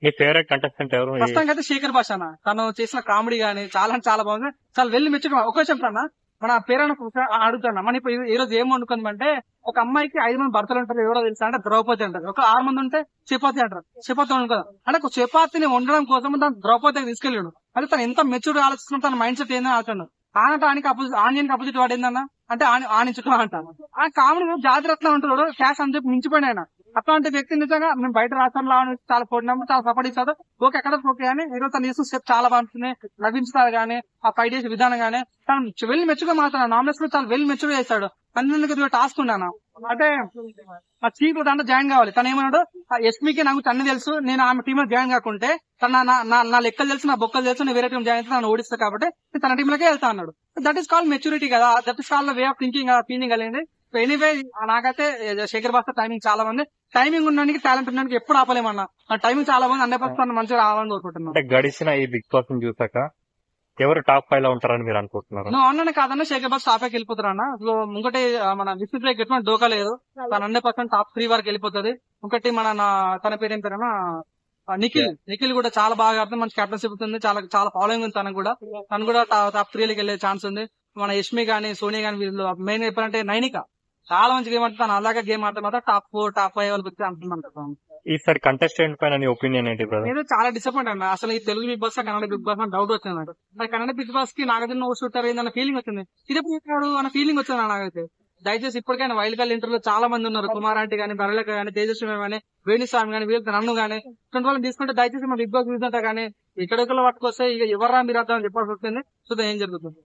మీ favourite contestant ఎవరు? ప్రస్తుతానికి అయితే శేఖర్ భాష అన్న. తను చేసిన కామెడీ గానీ చాలా అంటే చాలా బాగుంది. చాలా వెళ్ళి మెచ్చుకో. ఒక చెప్తానా, మన పేరైనా అడుగుతాను. మన ఇప్పుడు ఈ రోజు ఏం వండుకుందామంటే, ఒక అమ్మాయికి 5 మంది భర్తలు ఉంటారు. ఎవరో తెలుసా అంటే ద్రౌపది అంటారు. ఒక 6 మంది ఉంటే చపాతి అంటారు. చపాతి వండుకోదాం అంటే ఒక చపాతిని వండడం కోసం తను ద్రౌపదికి తీసుకెళ్ళాడు. అంటే తను ఎంత మెచ్యూర్ ఆలోచిస్తున్నా, తన మైండ్ సెట్ ఏందని ఆలోచన. ఆనటానికి ఆనియన్ అపోజిట్ వాడు ఏందన్నా అంటే ఆనించడం అంటాను. ఆ కామెడీ జాగ్రత్త ఉంటాడు. క్యాష్ అని చెప్పి మించిపోయిన ఆయన. అట్లాంటి వ్యక్తి నిజంగా మేము బయట రాష్ట్రంలో చాలా పోయినాము, చాలా సపోర్ట్ ఇస్తారు. ఓకే ఎక్కడ ఓకే కానీ ఈరోజు తను చేసిన స్టెప్ చాలా బాగుంటుంది. నవ్వించుతారు గానీ, ఆ ఫైట్ చేసే విధానం గానీ తను వెళ్ళి మెచ్చుగా మాట్లాడు. నామినేస్ కూడా చాలా వెళ్ళి మెచ్చుగా చేస్తాడు. పన్నెండు టాస్క్ ఉన్నాను అంటే ఆ చీఫ్ దాంట్లో జాయిన్ కావాలి. తను ఏమన్నాడు, ఎస్మికి నాకు అన్ని తెలుసు, నేను ఆమె టీమ్ లో జాయిన్ కాకుంటే తన నా లెక్కలు తెలుసు, నా బొక్కలు తెలుసు, నేను వేరే టీం జాయిన్ అయితే నన్ను ఓడిస్తా కాబట్టి తన టీమ్ లోకే వెళ్తా అన్నాడు. దట్ ఈస్ కాల్ మెచ్యూరిటీ కదా, that is call way of thinking feeling కలిగింది. ఎనీవే నాకైతే శేఖర్ భాస్కర్ టైమింగ్ చాలా బాగుంది. టైమింగ్ ఉండడానికి టాలెంట్ ఉండడానికి ఎప్పుడు ఆపలేమన్నా. టైమింగ్ చాలా బాగుంది. 100% మంచిగా రావాలని కోరుకుంటున్నాను. అంటే గడిచిన ఈ బిగ్ బాస్ చూసాక ఎవరు టాప్ 5 లో ఉంటారని మీరు అనుకుంటున్నారు? నువ్వు అన్న కాదన్నా శేఖర్ భాస్కర్ టాప్ 5 వెళ్ళిపోతారు అన్న. ఇంకోటి మన విస్మిత్ ఎటువంటి డోకా లేదు. తను 100% టాప్ 3 వరకు వెళ్ళిపోతుంది. ఇంకోటి తన పేరు ఏం పేరన్నా నిఖిల్ కూడా చాలా బాగా ఆడుతుంది. మంచి కెప్టెన్షిప్ ఉంది. చాలా ఫాలోయింగ్ ఉంది. తను కూడా టాప్ 3 లోకి వెళ్ళే ఛాన్స్ ఉంది. మన యష్మి గానీ సోనియా గానీ వీళ్ళు మెయిన్ చెప్పాలంటే నైనిక చాలా మంచి గేమ్ ఆడుతుంది. తను అలాగే గేమ్ ఆడితే మాత్రం టాప్ 4 టాప్ 5 వాళ్ళకి వచ్చి అంటున్నాను. ఈసారి కంటెస్టెంట్ పైన నీ ఒపీనియన్ ఏంటి బ్రదర్? నేను చాలా డిసప్పాయింట్ అన్న. అసలు ఈ Telugu Bigg Boss Kannada Bigg Boss doubt వచ్చింది నాకు. మరి కన్నడ బిగ్ బాస్ కి నాగార్జున షూటర్ అయిందన్న ఫీలింగ్ వచ్చింది. ఇదే పోతాడు అన్న ఫీలింగ్ వచ్చింది నాకైతే. దయచేసి ఇప్పటికైనా వైల్డ్ కార్డ్ ఇంటర్లో చాలా మంది ఉన్నారు. కుమార్ ఆంటీ గానీ, బరలేక గానీ, తేజస్వి గానీ, వేణుస్వామి గానీ, వీళ్ళు నన్ను గానీ ఇటువంటి వాళ్ళని తీసుకుంటే దయచేసి మన బిగ్ బాస్ చూసినట్ట కానీ ఇక్కడికల్లో పట్టుకొస్తే ఇక ఎవర్రా మీరు అర్థం చెప్పాల్సి వస్తుంది. చూద్దాం ఏం జరుగుతుంది.